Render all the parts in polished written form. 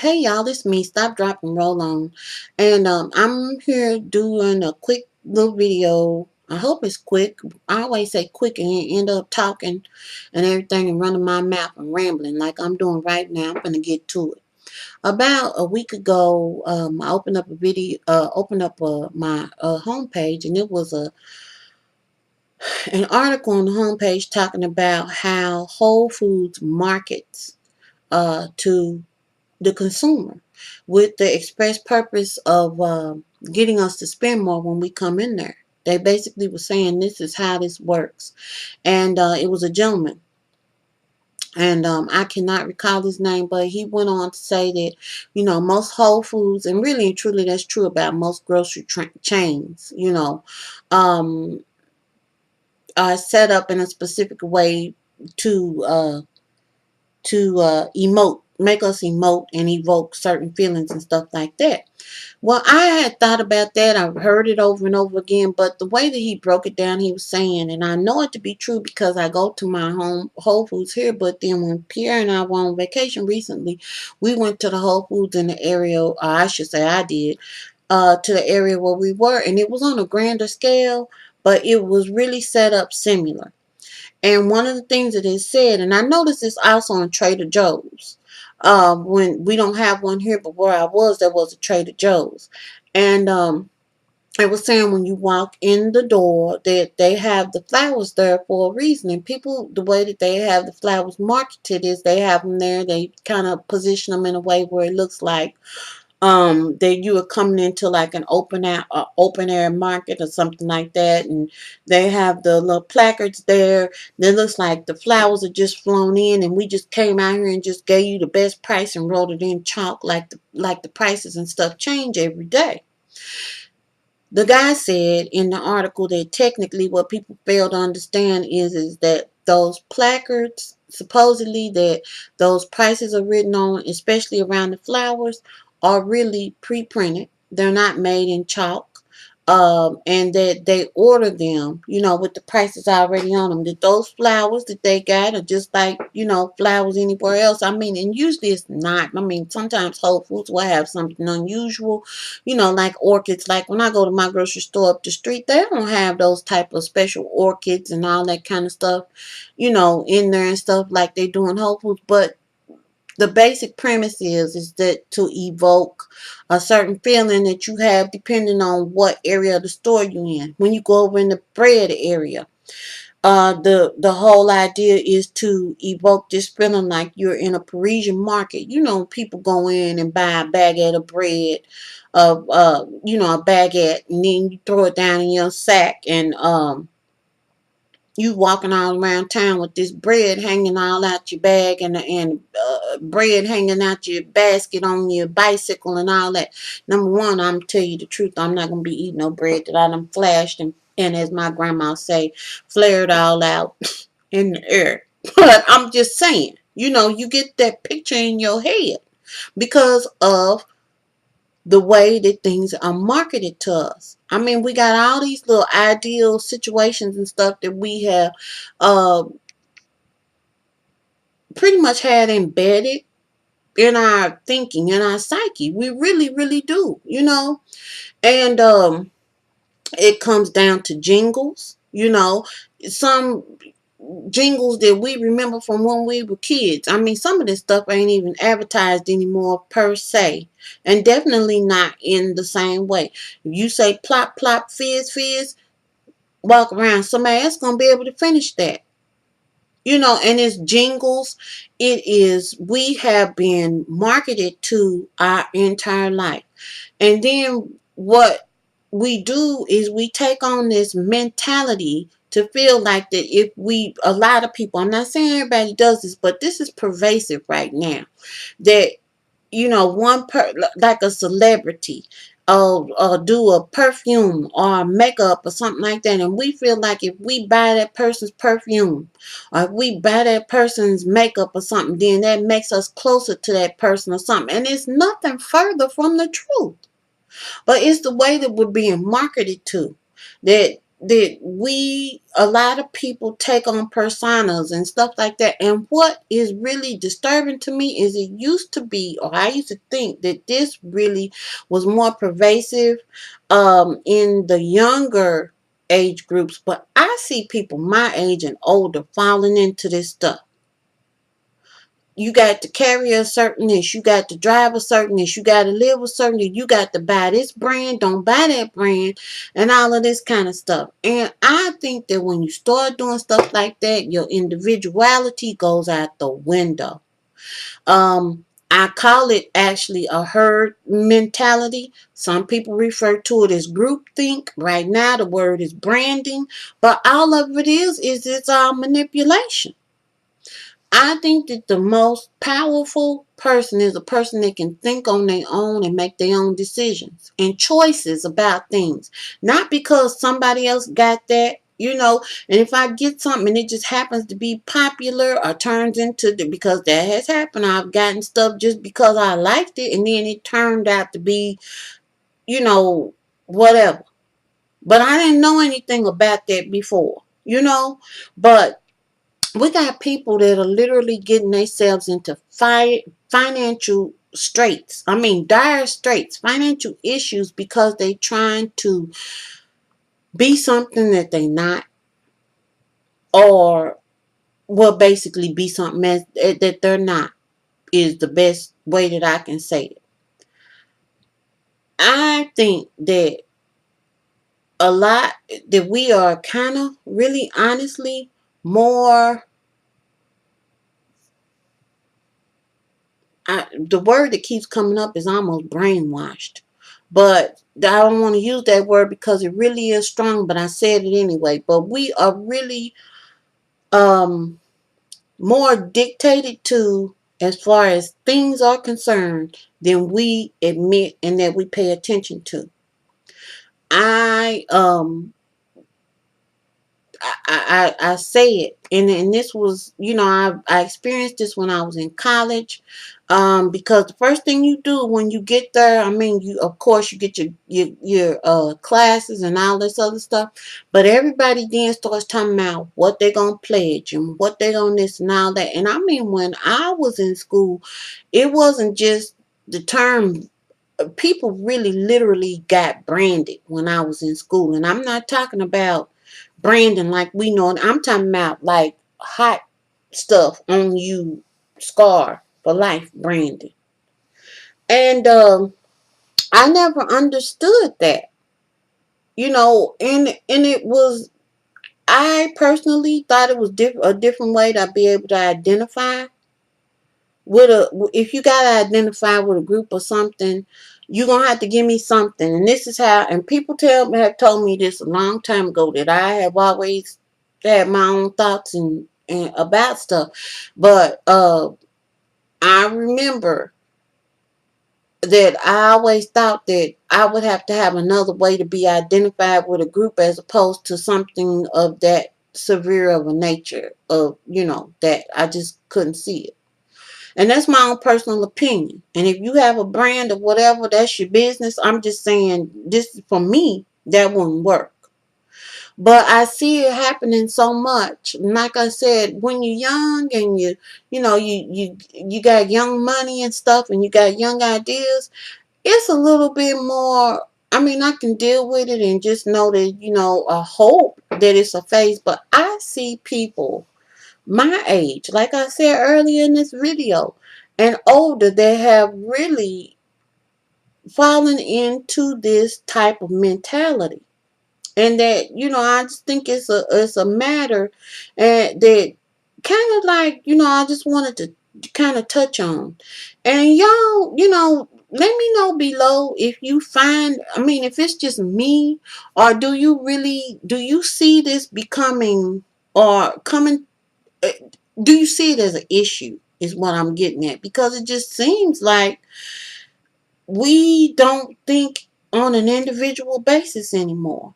Hey y'all, it's me, Stop, Drop, and Roll On. And I'm here doing a quick little video. I hope it's quick. I always say quick and end up talking and everything and running my mouth and rambling like I'm doing right now. I'm gonna get to it. About a week ago, I opened up a video, my homepage, and it was an article on the homepage talking about how Whole Foods markets to the consumer with the express purpose of getting us to spend more when we come in there. They basically were saying this is how this works. And it was a gentleman. And I cannot recall his name, but he went on to say that, most Whole Foods, and really and truly that's true about most grocery chains, are set up in a specific way to make us emote and evoke certain feelings and stuff like that. Well, I had thought about that. I've heard it over and over again, but the way that he broke it down, he was saying, and I know it to be true because I go to my home Whole Foods here, but then when Pierre and I were on vacation recently, we went to the Whole Foods in the area, or I should say I did, to the area where we were, and it was on a grander scale, but it was really set up similar. And one of the things that it said, and I noticed this also in Trader Joe's, when we don't have one here, but where I was, there was a Trader Joe's. And it was saying when you walk in the door that they have the flowers there for a reason. And people, the way that they have the flowers marketed is they have them there. They kind of position them in a way where it looks like that you are coming into like an open air market or something like that, and they have the little placards there that looks like the flowers are just flown in, and we just came out here and just gave you the best price and wrote it in chalk, like the prices and stuff change every day. The guy said in the article that technically what people fail to understand is that those placards, supposedly that those prices are written on, especially around the flowers, are really pre-printed. They're not made in chalk. And that they order them, with the prices already on them. That those flowers that they got are just like, flowers anywhere else. I mean, and usually it's not. I mean, sometimes Whole Foods will have something unusual, like orchids. Like when I go to my grocery store up the street, they don't have those type of special orchids and all that kind of stuff, in there and stuff like they do in Whole Foods. But the basic premise is that to evoke a certain feeling that you have depending on what area of the store you're in. When you go over in the bread area, the whole idea is to evoke this feeling like you're in a Parisian market. People go in and buy a baguette of bread, a baguette, and then you throw it down in your sack, and you walking all around town with this bread hanging all out your bag, and bread hanging out your basket on your bicycle and all that. Number one, I'm tell you the truth, I'm not gonna be eating no bread that I done flashed and as my grandma say, flared all out in the air. But I'm just saying, you get that picture in your head because of the way that things are marketed to us. I mean, we got all these little ideal situations and stuff that we have uh, pretty much had embedded in our thinking, in our psyche. We really, really do, And it comes down to jingles, some jingles that we remember from when we were kids. I mean, some of this stuff ain't even advertised anymore per se, and definitely not in the same way. If you say plop, plop, fizz, fizz, walk around, somebody else gonna be able to finish that. And it's jingles. We have been marketed to our entire life. And then what we do is we take on this mentality to feel like that a lot of people, I'm not saying everybody does this, but this is pervasive right now, that, like a celebrity, do a perfume or makeup or something like that, and we feel like if we buy that person's perfume or if we buy that person's makeup or something, then that makes us closer to that person or something. And it's nothing further from the truth. But it's the way that we're being marketed to. That that a lot of people take on personas and stuff like that. And what is really disturbing to me is it used to be, or I used to think that this really was more pervasive in the younger age groups, but I see people my age and older falling into this stuff. You got to carry a certain this, you got to drive a certain this, you got to live a certain this, you got to buy this brand, don't buy that brand, and all of this kind of stuff. And I think that when you start doing stuff like that, your individuality goes out the window. I call it actually a herd mentality. Some people refer to it as groupthink. Right now, the word is branding, but all of it is it's all manipulation. I think that the most powerful person is a person that can think on their own and make their own decisions and choices about things. Not because somebody else got that, and if I get something and it just happens to be popular or turns into because that has happened. I've gotten stuff just because I liked it and then it turned out to be, you know, whatever. But I didn't know anything about that before. But we got people that are literally getting themselves into financial straits. I mean, dire straits, financial issues because they trying to be something that they not, or will basically be something that they're not, is the best way that I can say it. I think that a lot that we are kind of really honestly more, the word that keeps coming up is almost brainwashed. But I don't want to use that word because it really is strong, but I said it anyway. But we are really um, more dictated to as far as things are concerned than we admit and that we pay attention to. I I say it, and this was, I experienced this when I was in college, because the first thing you do when you get there, I mean, you of course you get your classes and all this other stuff, but everybody then starts talking about what they're gonna pledge and what they're gonna this and all that. And I mean, when I was in school, it wasn't just the term. People really literally got branded when I was in school, and I'm not talking about branding like we know it. I'm talking about like hot stuff on you, scar for life branding. And I never understood that, and it was, I personally thought it was a different way to be able to identify with if you gotta identify with a group or something, you're gonna have to give me something. And this is how, and people have told me this a long time ago, that I have always had my own thoughts and about stuff. But I remember that I always thought that I would have to have another way to be identified with a group as opposed to something of that severe of a nature of, that I just couldn't see it. And that's my own personal opinion. And if you have a brand or whatever, that's your business. I'm just saying, this for me, that wouldn't work. But I see it happening so much. Like I said, when you're young and you got young money and stuff, and you got young ideas, it's a little bit more. I mean, I can deal with it and just know that, I hope that it's a phase. But I see people my age, like I said earlier in this video, and older, that have really fallen into this type of mentality. And that, I just think it's a matter, and that kind of like, I just wanted to kind of touch on. And y'all, let me know below if you find, I mean, if it's just me, or do you see this becoming, or coming, uh, do you see it as an issue, is what I'm getting at? Because it just seems like we don't think on an individual basis anymore.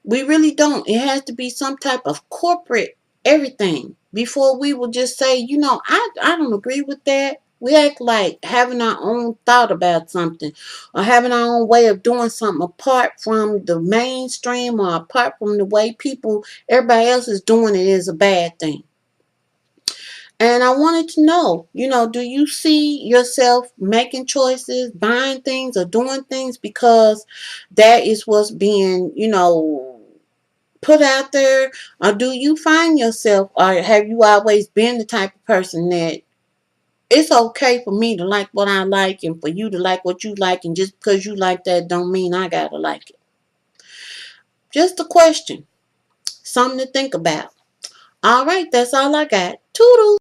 We really don't. It has to be some type of corporate everything before we will just say, I don't agree with that. We act like having our own thought about something or having our own way of doing something apart from the mainstream or apart from the way everybody else is doing it is a bad thing. And I wanted to know, do you see yourself making choices, buying things or doing things because that is what's being, put out there? Or do you find yourself, or have you always been the type of person that it's okay for me to like what I like and for you to like what you like, and just because you like that don't mean I gotta like it? Just a question. Something to think about. All right, that's all I got. Toodles.